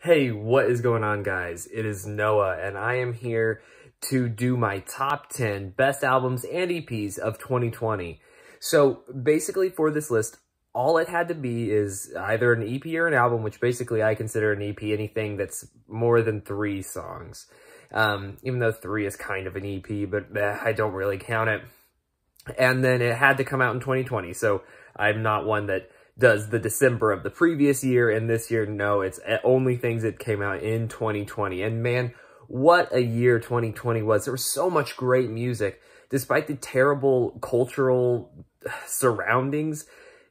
Hey, what is going on, guys? It is Noah, and I am here to do my top 10 best albums and EPs of 2020. So basically for this list, all it had to be is either an EP or an album, which basically I consider an EP anything that's more than 3 songs. Even though 3 is kind of an EP, but I don't really count it. And then it had to come out in 2020, so I'm not one that does the December of the previous year and this year. No, it's only things that came out in 2020. And man, what a year 2020 was. There was so much great music. Despite the terrible cultural surroundings,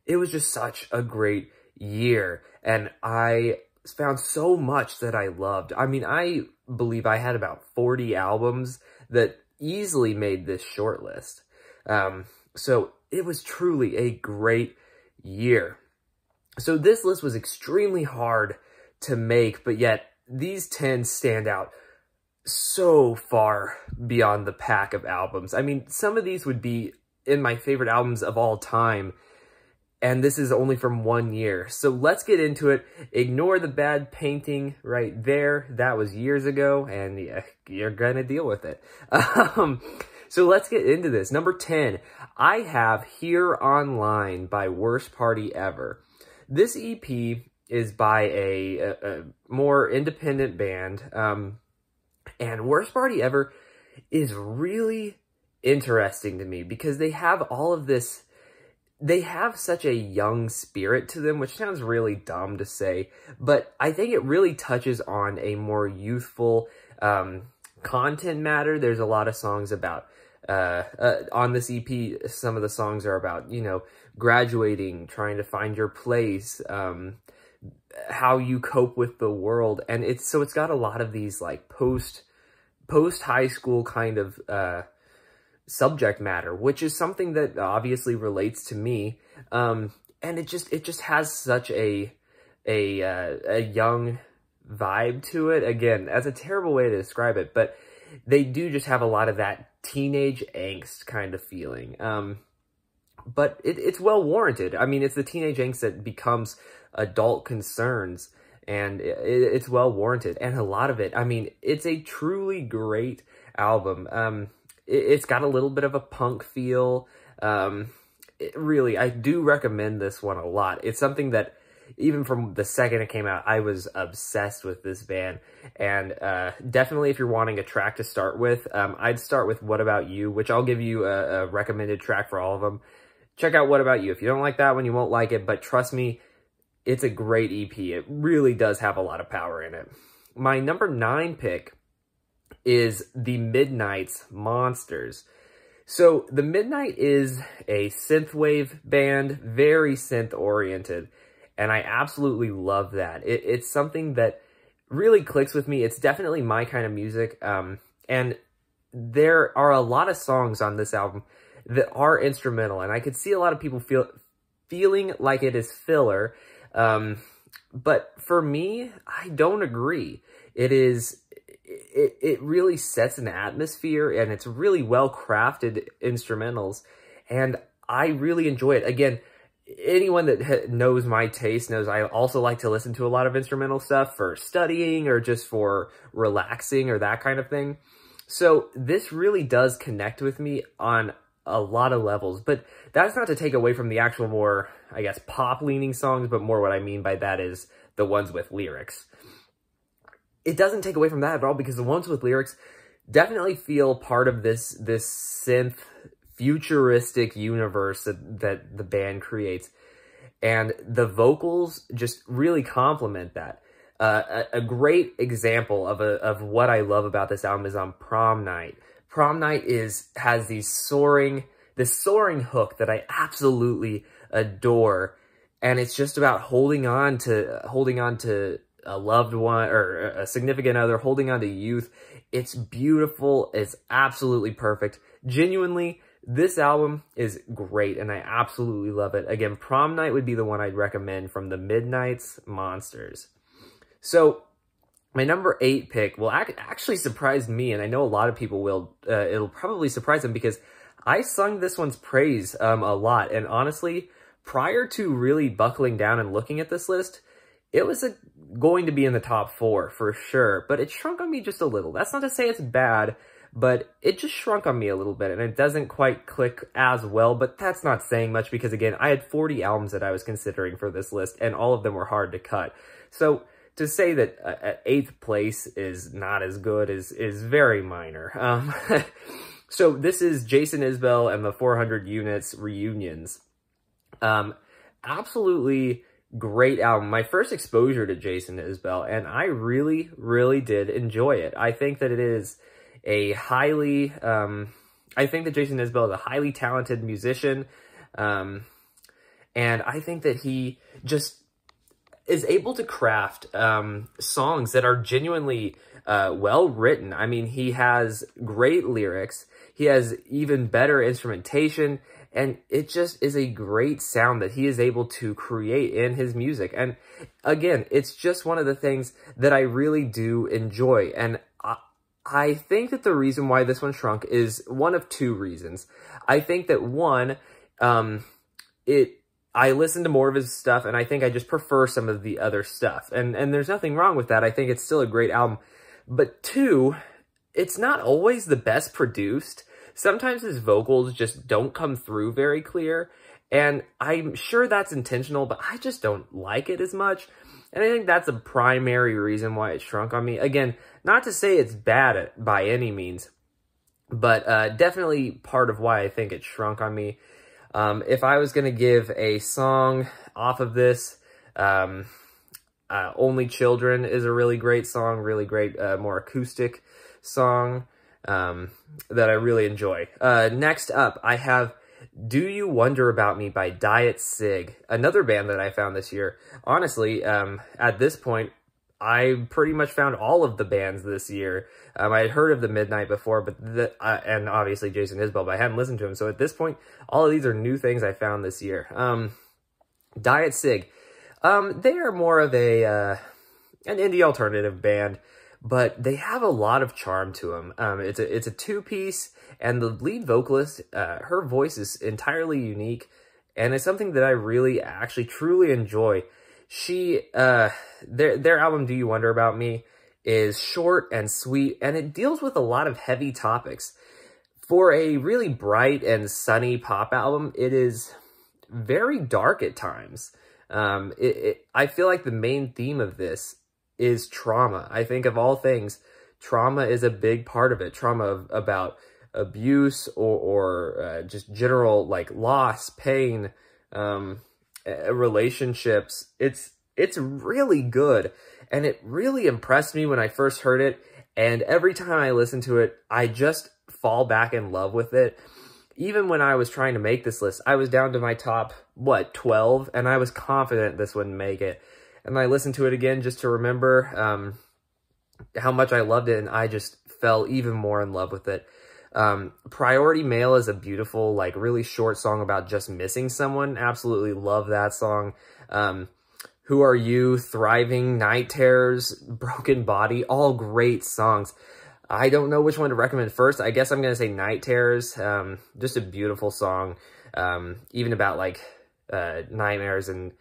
it was just such a great year. And I found so much that I loved. I mean, I believe I had about 40 albums that easily made this short list. So it was truly a great year. So this list was extremely hard to make, but yet these 10 stand out so far beyond the pack of albums. I mean, some of these would be in my favorite albums of all time, and this is only from 1 year. So let's get into it. Ignore the bad painting right there. That was years ago, and yeah, you're gonna deal with it. So let's get into this. Number 10, I have Here Online by Worst Party Ever. This EP is by a more independent band, and Worst Party Ever is really interesting to me because they have all of this, they have such a young spirit to them, which sounds really dumb to say, but I think it really touches on a more youthful content matter. There's a lot of songs about on this EP, some of the songs are about, you know, graduating, trying to find your place, how you cope with the world. And it's got a lot of these like post high school kind of subject matter, which is something that obviously relates to me. And it just has such a young vibe to it. Again, that's a terrible way to describe it, but they do just have a lot of that teenage angst kind of feeling. But it's well warranted. I mean, it's the teenage angst that becomes adult concerns, and it's well warranted. And a lot of it, I mean, it's a truly great album. It's got a little bit of a punk feel. Really, I do recommend this one a lot. It's something that, even from the second it came out, I was obsessed with this band. And definitely if you're wanting a track to start with, I'd start with What About You, which I'll give you a recommended track for all of them. Check out What About You. If you don't like that one, you won't like it, but trust me, it's a great EP. It really does have a lot of power in it. My number 9 pick is The Midnight's Monsters. So The Midnight is a synthwave band, very synth-oriented. And I absolutely love that. It's something that really clicks with me. It's definitely my kind of music. And there are a lot of songs on this album that are instrumental. And I could see a lot of people feeling like it is filler. But for me, I don't agree. It really sets an atmosphere, and it's really well-crafted instrumentals. And I really enjoy it. Again, anyone that knows my taste knows I also like to listen to a lot of instrumental stuff for studying or just for relaxing or that kind of thing. So this really does connect with me on a lot of levels, but that's not to take away from the actual more, I guess, pop-leaning songs, but more what I mean by that is the ones with lyrics. It doesn't take away from that at all, because the ones with lyrics definitely feel part of this synth futuristic universe that the band creates, and the vocals just really complement that. A great example of what I love about this album is on Prom Night. Prom Night has this soaring hook that I absolutely adore, and it's just about holding on to a loved one or a significant other, holding on to youth. It's beautiful. It's absolutely perfect. Genuinely, this album is great, and I absolutely love it. Again, Prom Night would be the one I'd recommend from The Midnight's Monsters. So my number 8 pick will actually surprise me, and I know a lot of people will. It'll probably surprise them because I sung this one's praise a lot. And honestly, prior to really buckling down and looking at this list, it was going to be in the top 4 for sure, but it shrunk on me just a little. That's not to say it's bad, but it just shrunk on me a little bit, and it doesn't quite click as well, but that's not saying much because, again, I had 40 albums that I was considering for this list, and all of them were hard to cut. So to say that 8th place is not as good is very minor. So this is Jason Isbell and the 400 Units Reunions. Absolutely great album. My first exposure to Jason Isbell, and I really, really did enjoy it. I think that it is a highly, I think that Jason Isbell is a highly talented musician, and I think that he just is able to craft songs that are genuinely well written. I mean, he has great lyrics, he has even better instrumentation, and it just is a great sound that he is able to create in his music. And again, it's just one of the things that I really do enjoy. And I think that the reason why this one shrunk is one of 2 reasons. I think that one, I listened to more of his stuff, and I think I just prefer some of the other stuff. And there's nothing wrong with that. I think it's still a great album. But 2, it's not always the best produced. Sometimes his vocals just don't come through very clear, and I'm sure that's intentional, but I just don't like it as much. And I think that's a primary reason why it shrunk on me. Again, not to say it's bad by any means, but definitely part of why I think it shrunk on me. If I was going to give a song off of this, Only Children is a really great song, really great, more acoustic song that I really enjoy. Next up, I have Do You Wonder About Me by Diet Sig, another band that I found this year. Honestly, at this point, I pretty much found all of the bands this year. I had heard of The Midnight before, but and obviously Jason Isbell, but I hadn't listened to him. So at this point, all of these are new things I found this year. Diet Sig, they are more of an indie alternative band, but they have a lot of charm to them. It's a 2-piece, and the lead vocalist, her voice is entirely unique, and it's something that I really actually truly enjoy. Their album Do You Wonder About Me is short and sweet, and it deals with a lot of heavy topics. For a really bright and sunny pop album, it is very dark at times. I feel like the main theme of this is trauma. I think of all things, trauma is a big part of it. Trauma about abuse or just general like loss, pain, relationships. It's really good, and it really impressed me when I first heard it, and every time I listen to it, I just fall back in love with it. Even when I was trying to make this list, I was down to my top, 12, and I was confident this wouldn't make it. And I listened to it again just to remember how much I loved it, and I just fell even more in love with it. Priority Mail is a beautiful, like, really short song about just missing someone. Absolutely love that song. Who Are You, Thriving, Night Terrors, Broken Body, all great songs. I don't know which one to recommend first. I guess I'm going to say Night Terrors. Just a beautiful song. Even about, like, nightmares and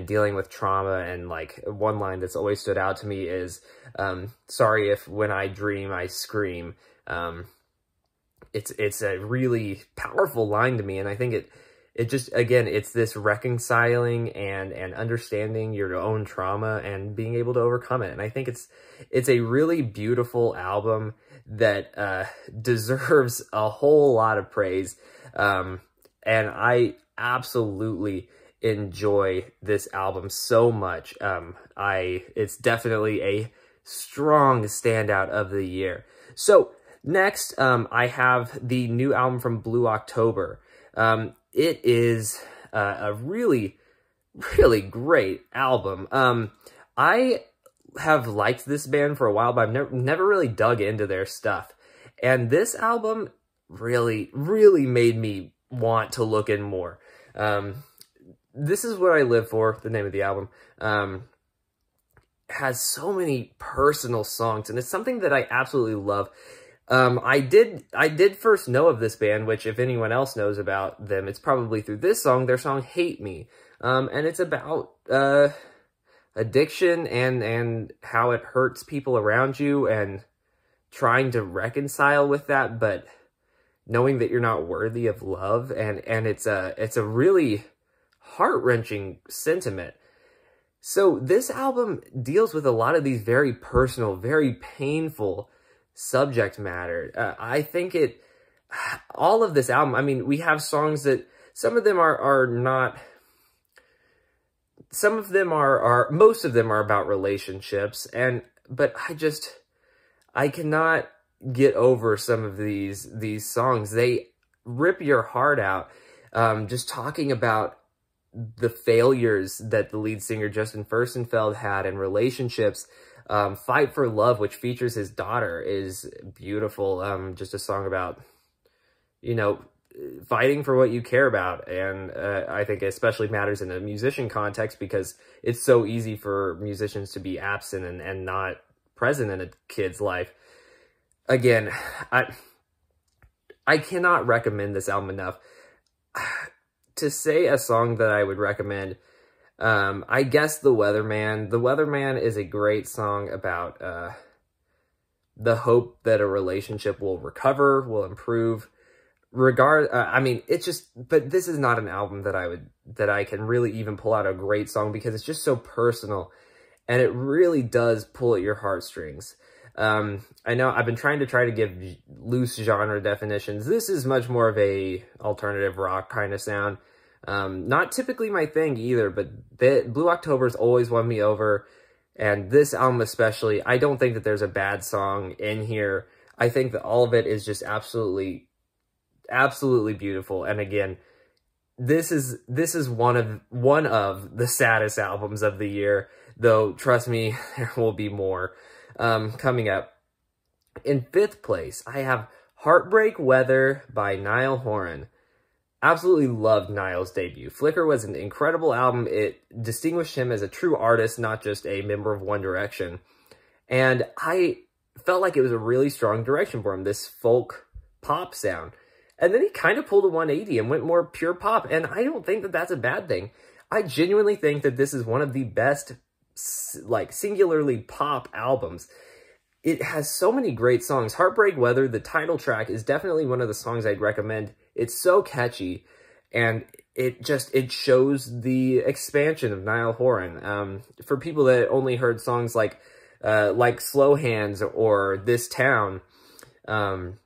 dealing with trauma. And, like, one line that's always stood out to me is, sorry if when I dream, I scream. It's a really powerful line to me, and I think it just, again, it's this reconciling and understanding your own trauma and being able to overcome it. And I think it's a really beautiful album that deserves a whole lot of praise. And I absolutely enjoy this album so much. It's definitely a strong standout of the year. So next, I have the new album from Blue October. It is a really, really great album. I have liked this band for a while, but I've never really dug into their stuff. And this album really, really made me want to look in more. This Is What I Live For, the name of the album, has so many personal songs, and it's something that I absolutely love. I did first know of this band, which if anyone else knows about them, it's probably through this song, their song Hate Me. And it's about, a addiction and how it hurts people around you, and trying to reconcile with that, but knowing that you're not worthy of love. And it's a really heart-wrenching sentiment. So this album deals with a lot of these very personal, very painful subject matter. I think all of this album, I mean, we have songs that some of them are not, most of them are about relationships, but I cannot get over some of these songs. They rip your heart out, just talking about the failures that the lead singer Justin Furstenfeld had in relationships. Fight for Love, which features his daughter, is beautiful. Just a song about, you know, fighting for what you care about. And I think it especially matters in a musician context, because it's so easy for musicians to be absent and not present in a kid's life. Again, I cannot recommend this album enough. To say a song that I would recommend, I guess The Weatherman. The Weatherman is a great song about the hope that a relationship will recover, will improve. I mean, it's just, but this is not an album that I can really even pull out a great song, because it's just so personal, and it really does pull at your heartstrings. I know I've been trying to give loose genre definitions. This is much more of a alternative rock kind of sound. Not typically my thing either, but Blue October's always won me over. And this album especially, I don't think that there's a bad song in here. I think that all of it is just absolutely beautiful. And again, this is one of the saddest albums of the year, though trust me, there will be more coming up. In 5th place, I have Heartbreak Weather by Niall Horan. Absolutely loved Niall's debut. Flicker was an incredible album. It distinguished him as a true artist, not just a member of One Direction. And I felt like it was a really strong direction for him, this folk pop sound. And then he kind of pulled a 180 and went more pure pop, and I don't think that that's a bad thing. I genuinely think that this is one of the best, like, singularly pop albums. It has so many great songs. Heartbreak Weather, the title track, is definitely one of the songs I'd recommend. It's so catchy, and it shows the expansion of Niall Horan. For people that only heard songs like Slow Hands or This Town, Heartbreak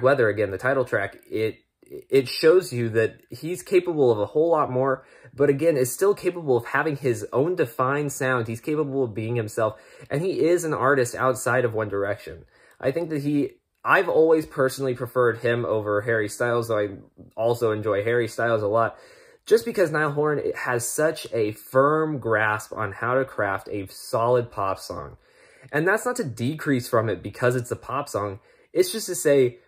Weather, again, the title track, it shows you that he's capable of a whole lot more, but again, is still capable of having his own defined sound. He's capable of being himself, and he is an artist outside of One Direction. I think that I've always personally preferred him over Harry Styles, though I also enjoy Harry Styles a lot, just because Niall Horan has such a firm grasp on how to craft a solid pop song. And that's not to decrease from it because it's a pop song. It's just to say,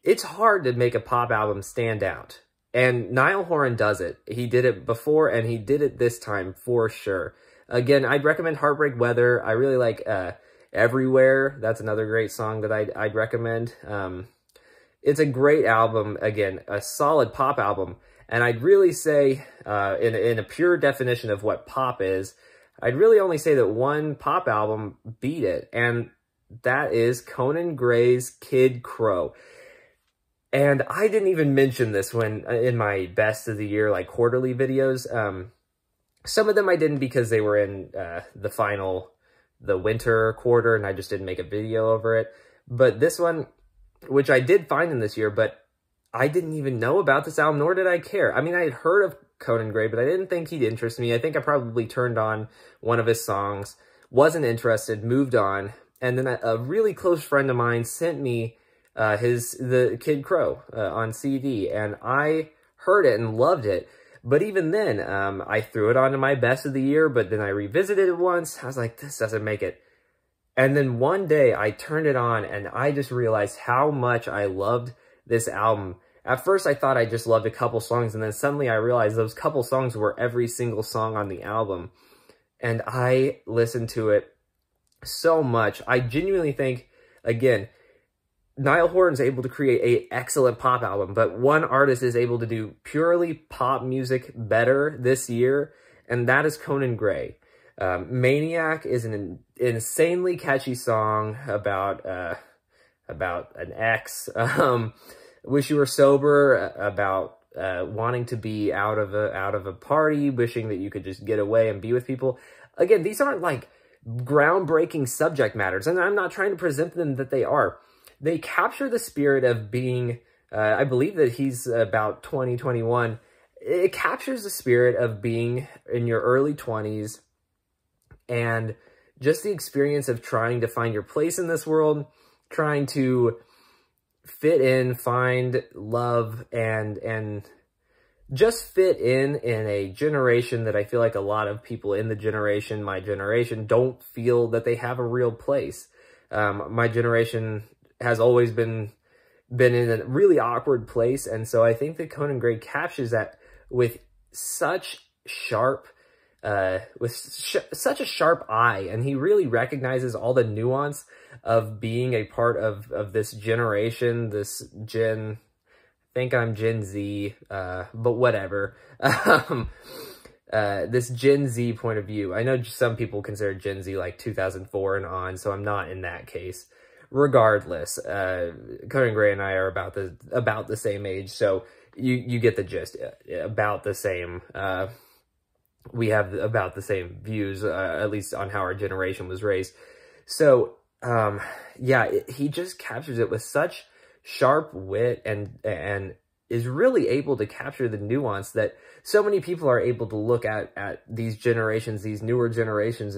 it's hard to make a pop album stand out. And Niall Horan does it. He did it before, and he did it this time for sure. Again, I'd recommend Heartbreak Weather. I really like Everywhere. That's another great song that I'd recommend. It's a great album. Again, a solid pop album. And I'd really say, in a pure definition of what pop is, I'd really only say that one pop album beat it. And that is Conan Gray's Kid Crow. And I didn't even mention this when in my best of the year, like, quarterly videos. Some of them I didn't because they were in the winter quarter, and I just didn't make a video over it. But this one, which I did find in this year, but I didn't even know about this album, nor did I care. I mean, I had heard of Conan Gray, but I didn't think he'd interest me. I think I probably turned on one of his songs, wasn't interested, moved on, and then a really close friend of mine sent me the Kid Crow on CD, and I heard it and loved it. But even then, I threw it onto my best of the year, but then I revisited it once. I was like, this doesn't make it. And then one day I turned it on, and I just realized how much I loved this album. At first, I thought I just loved a couple songs, and then suddenly I realized those couple songs were every single song on the album. And I listened to it so much. I genuinely think, again, Niall Horan's able to create an excellent pop album, but one artist is able to do purely pop music better this year, and that is Conan Gray. Maniac is an insanely catchy song about an ex. Wish You Were Sober, about wanting to be out of a party, wishing that you could just get away and be with people. Again, these aren't like groundbreaking subject matters, and I'm not trying to present them that they are. They capture the spirit of being, I believe that he's about 20, 21. It captures the spirit of being in your early 20s and just the experience of trying to find your place in this world, trying to fit in, find love, and just fit in a generation that I feel like a lot of people in the generation, my generation, don't feel that they have a real place. My generation has always been in a really awkward place, and so I think that Conan Gray captures that with such sharp, such a sharp eye, and he really recognizes all the nuance of being a part of this generation, this Gen, I think I'm Gen Z, but whatever, this Gen Z point of view. I know some people consider Gen Z like 2004 and on, so I'm not in that case. Regardless, Conan Gray and I are about the same age, so you get the gist. About the same. We have about the same views, at least on how our generation was raised. So, yeah, he just captures it with such sharp wit and is really able to capture the nuance that so many people are able to look at these generations, these newer generations,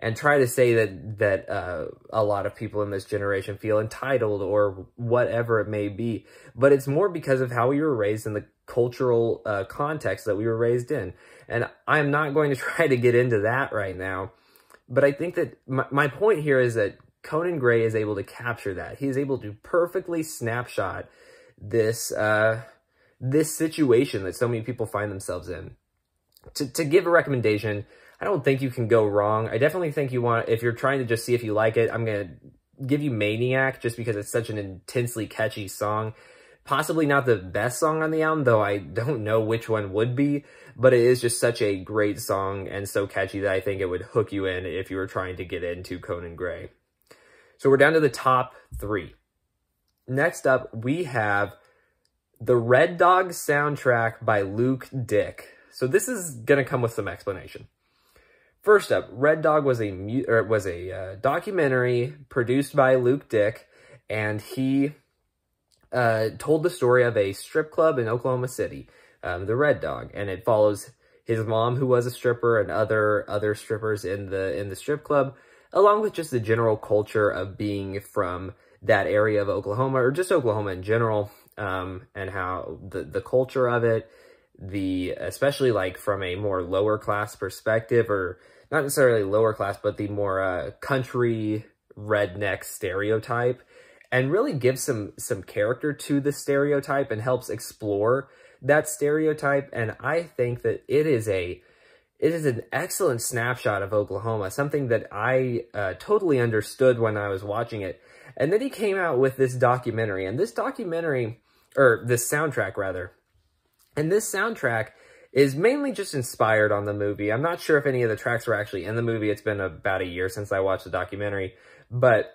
and try to say that a lot of people in this generation feel entitled or whatever it may be. But it's more because of how we were raised in the cultural context that we were raised in. And I'm not going to try to get into that right now. But I think that my point here is that Conan Gray is able to capture that. He is able to perfectly snapshot this this situation that so many people find themselves in. To give a recommendation, I don't think you can go wrong. I definitely think you want, if you're trying to just see if you like it, I'm going to give you Maniac just because it's such an intensely catchy song. Possibly not the best song on the album, though I don't know which one would be, but it is just such a great song and so catchy that I think it would hook you in if you were trying to get into Conan Gray. So we're down to the top 3. Next up, we have the Red Dog soundtrack by Luke Dick. So this is going to come with some explanation. First up, Red Dog was a documentary produced by Luke Dick, and he told the story of a strip club in Oklahoma City, the Red Dog, and it follows his mom, who was a stripper, and other strippers in the strip club, along with just the general culture of being from that area of Oklahoma, or just Oklahoma in general, and how the culture of it, especially like from a more lower class perspective, or not necessarily lower class, but the more country redneck stereotype, and really gives some character to the stereotype and helps explore that stereotype. And I think that it is an excellent snapshot of Oklahoma, something that I totally understood when I was watching it. And then he came out with this documentary, and this documentary, or this soundtrack rather, and this soundtrack is mainly just inspired on the movie. I'm not sure if any of the tracks were actually in the movie. It's been about a year since I watched the documentary, but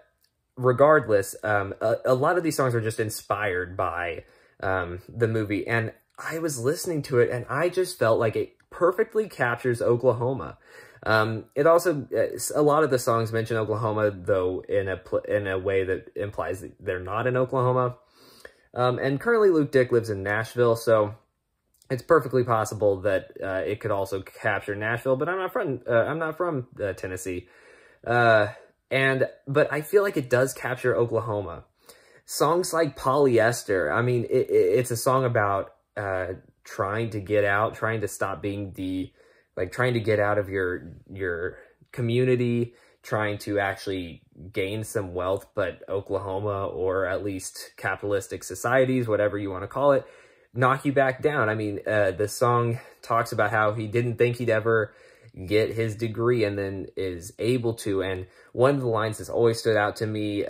regardless, a lot of these songs are just inspired by the movie, and I was listening to it, and I just felt like it perfectly captures Oklahoma. It also, a lot of the songs mention Oklahoma, though in a way that implies that they're not in Oklahoma. And currently Luke Dick lives in Nashville, so it's perfectly possible that it could also capture Nashville, but I'm not from Tennessee. But I feel like it does capture Oklahoma. Songs like Polyester, I mean, it's a song about trying to get out, trying to stop being trying to get out of your community, trying to actually gain some wealth, but Oklahoma, or at least capitalistic societies, whatever you want to call it, knock you back down. I mean, the song talks about how he didn't think he'd ever get his degree and then is able to. And one of the lines that's always stood out to me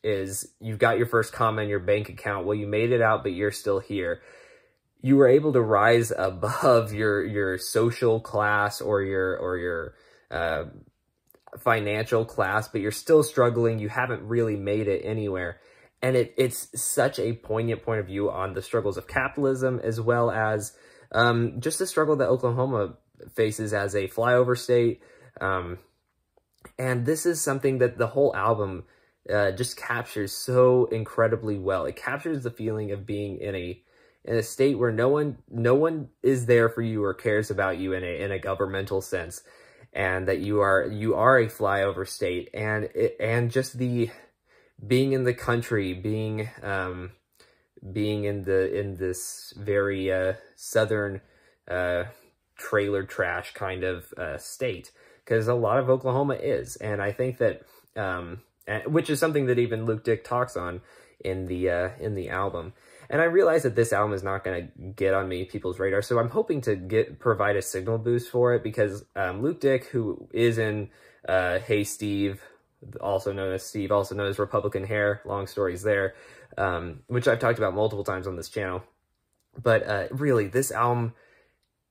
is, "You've got your first comma in your bank account. Well, you made it out, but you're still here." you were able to rise above your social class or your financial class, but you're still struggling. You haven't really made it anywhere. And it's such a poignant point of view on the struggles of capitalism, as well as just the struggle that Oklahoma faces as a flyover state. And this is something that the whole album just captures so incredibly well. It captures the feeling of being in a state where no one is there for you or cares about you in a governmental sense, and that you are a flyover state, and just the being in the country, being in this very southern trailer trash kind of state, because a lot of Oklahoma is. And I think that which is something that even Luke Dick talks on in the album. And I realize that this album is not going to get on many people's radar, so I'm hoping to provide a signal boost for it, because Luke Dick, who is in Hey Steve, also known as Republican Hair, long stories there, which I've talked about multiple times on this channel. But really, this album,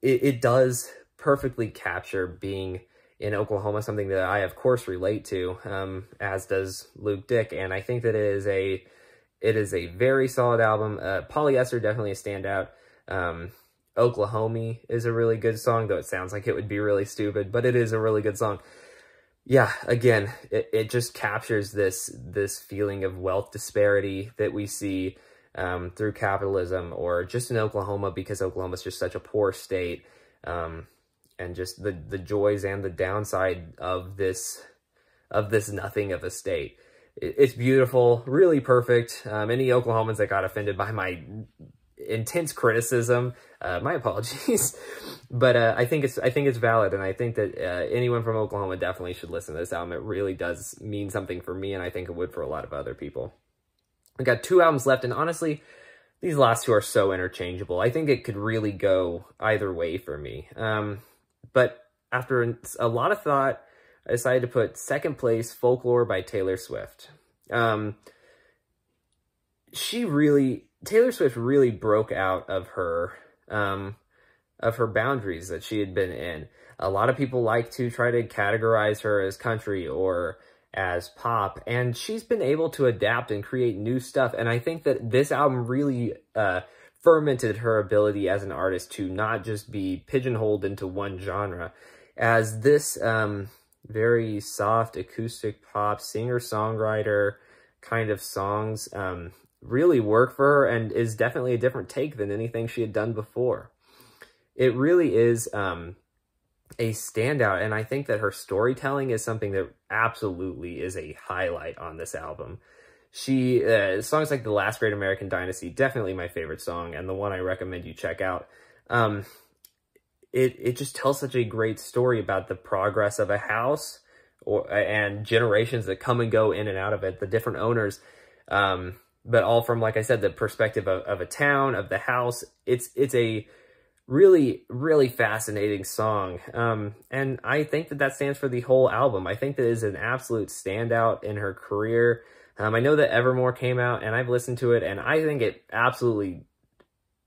it does perfectly capture being in Oklahoma, something that I, of course, relate to, as does Luke Dick. And I think that it is a very solid album. Polyester, definitely a standout. Oklahoma is a really good song, though it sounds like it would be really stupid, but it is a really good song. Yeah, again, it just captures this feeling of wealth disparity that we see through capitalism, or just in Oklahoma, because Oklahoma is just such a poor state, and just the joys and the downside of this nothing of a state. It's beautiful, really perfect. Any Oklahomans that got offended by my intense criticism, my apologies. But I think it's valid, and I think that anyone from Oklahoma definitely should listen to this album. It really does mean something for me, and I think it would for a lot of other people. I got 2 albums left, and honestly, these last 2 are so interchangeable. I think it could really go either way for me. But after a lot of thought, I decided to put second place Folklore by Taylor Swift. Taylor Swift really broke out of her boundaries that she had been in. A lot of people like to try to categorize her as country or as pop, and she's been able to adapt and create new stuff. And I think that this album really fermented her ability as an artist to not just be pigeonholed into one genre, as this very soft acoustic pop singer-songwriter kind of songs really work for her, and is definitely a different take than anything she had done before. It really is a standout, and I think that her storytelling is something that absolutely is a highlight on this album. Songs like The Last Great American Dynasty, definitely my favorite song, and the one I recommend you check out. It just tells such a great story about the progress of a house and generations that come and go in and out of it, the different owners, but all from, like I said, the perspective of a town, of the house. It's a really, really fascinating song, and I think that stands for the whole album. I think that is an absolute standout in her career. I know that Evermore came out, and I've listened to it, and I think it absolutely...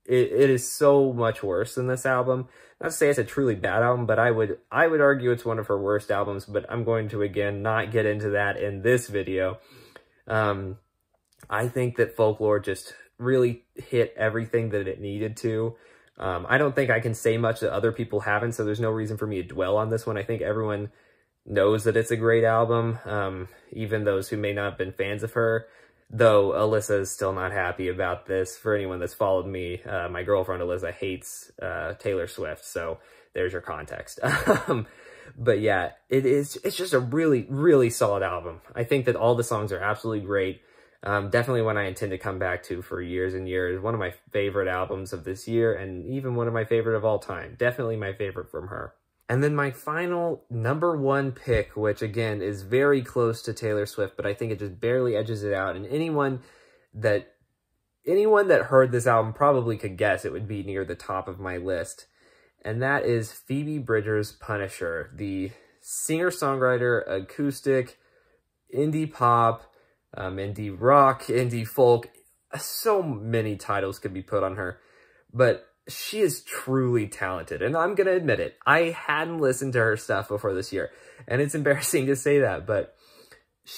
It is so much worse than this album. Not to say it's a truly bad album, but I would argue it's one of her worst albums, but I'm going to, again, not get into that in this video. I think that Folklore just really hit everything that it needed to. I don't think I can say much that other people haven't, so there's no reason for me to dwell on this one. I think everyone knows that it's a great album, even those who may not have been fans of her. Though Alyssa is still not happy about this. For anyone that's followed me, my girlfriend Alyssa hates Taylor Swift, so there's your context. But yeah, it's just a really, really solid album. I think that all the songs are absolutely great. Definitely one I intend to come back to for years and years. One of my favorite albums of this year, and even one of my favorite of all time. Definitely my favorite from her. And then my final #1 pick, which again is very close to Taylor Swift, but I think it just barely edges it out. And anyone that heard this album probably could guess it would be near the top of my list. And that is Phoebe Bridgers' Punisher, the singer-songwriter, acoustic, indie pop, indie rock, indie folk. So many titles could be put on her. But she is truly talented, and I'm gonna admit it. I hadn't listened to her stuff before this year, and it's embarrassing to say that, but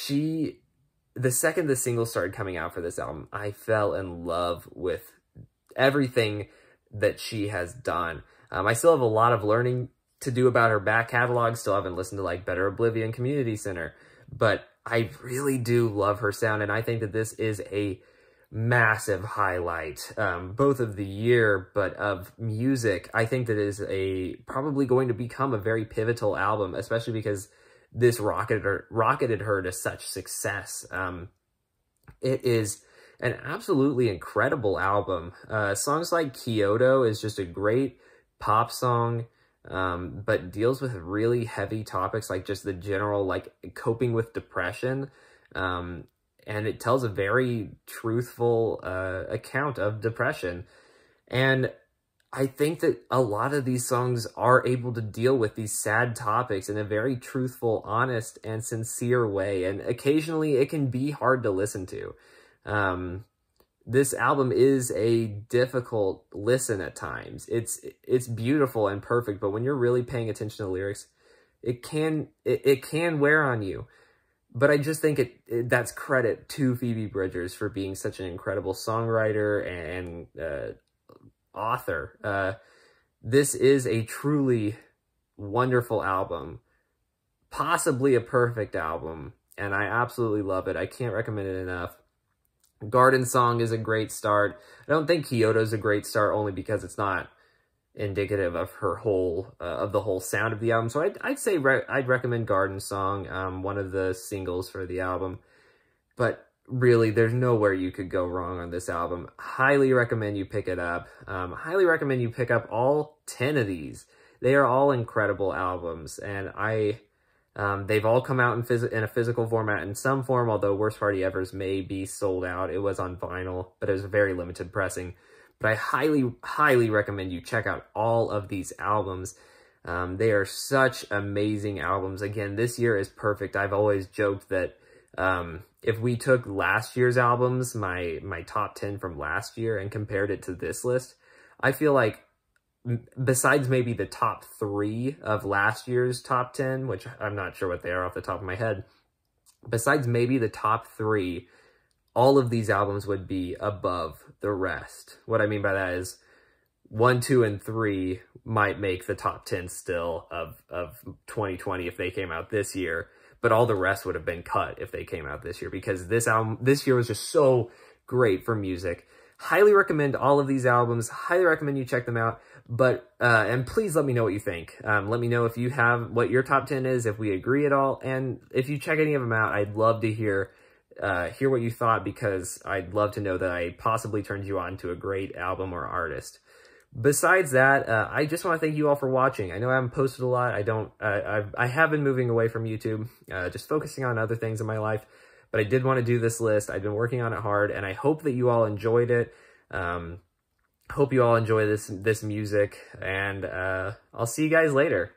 the second the single started coming out for this album, I fell in love with everything that she has done. I still have a lot of learning to do about her back catalog. Still haven't listened to like Better Oblivion, Community Center, but I really do love her sound, and I think that this is a massive highlight, both of the year, but of music. I think that is probably going to become a very pivotal album, especially because this rocketed her to such success. It is an absolutely incredible album. Songs like Kyoto is just a great pop song, but deals with really heavy topics like just the general, like, coping with depression. And it tells a very truthful account of depression. And I think that a lot of these songs are able to deal with these sad topics in a very truthful, honest, and sincere way. And occasionally it can be hard to listen to. This album is a difficult listen at times. It's beautiful and perfect, but when you're really paying attention to the lyrics, it can wear on you. But I just think that's credit to Phoebe Bridgers for being such an incredible songwriter and author. This is a truly wonderful album, possibly a perfect album, and I absolutely love it. I can't recommend it enough. Garden Song is a great start. I don't think Kyoto's a great start, only because it's not indicative of her whole of the whole sound of the album. So I'd say I'd recommend Garden Song, one of the singles for the album. But really, there's nowhere you could go wrong on this album. Highly recommend you pick it up. Highly recommend you pick up all 10 of these. They are all incredible albums, and they've all come out in a physical format in some form, although Worst Party Ever's may be sold out. It was on vinyl, but it was a very limited pressing. But I highly, highly recommend you check out all of these albums. They are such amazing albums. Again, this year is perfect. I've always joked that if we took last year's albums, my top 10 from last year, and compared it to this list, I feel like besides maybe the top 3 of last year's top 10, which I'm not sure what they are off the top of my head, besides maybe the top 3, all of these albums would be above the rest. What I mean by that is 1, 2, and 3 might make the top 10 still of 2020 if they came out this year, but all the rest would have been cut if they came out this year, because this year was just so great for music. Highly recommend all of these albums. Highly recommend you check them out. But and please let me know what you think. Let me know if you have what your top 10 is, if we agree at all, and if you check any of them out, I'd love to hear what you thought, because I'd love to know that I possibly turned you on to a great album or artist. Besides that, I just want to thank you all for watching. I know I haven't posted a lot. I have been moving away from YouTube, just focusing on other things in my life. But I did want to do this list. I've been working on it hard, and I hope that you all enjoyed it. Hope you all enjoy this music, and I'll see you guys later.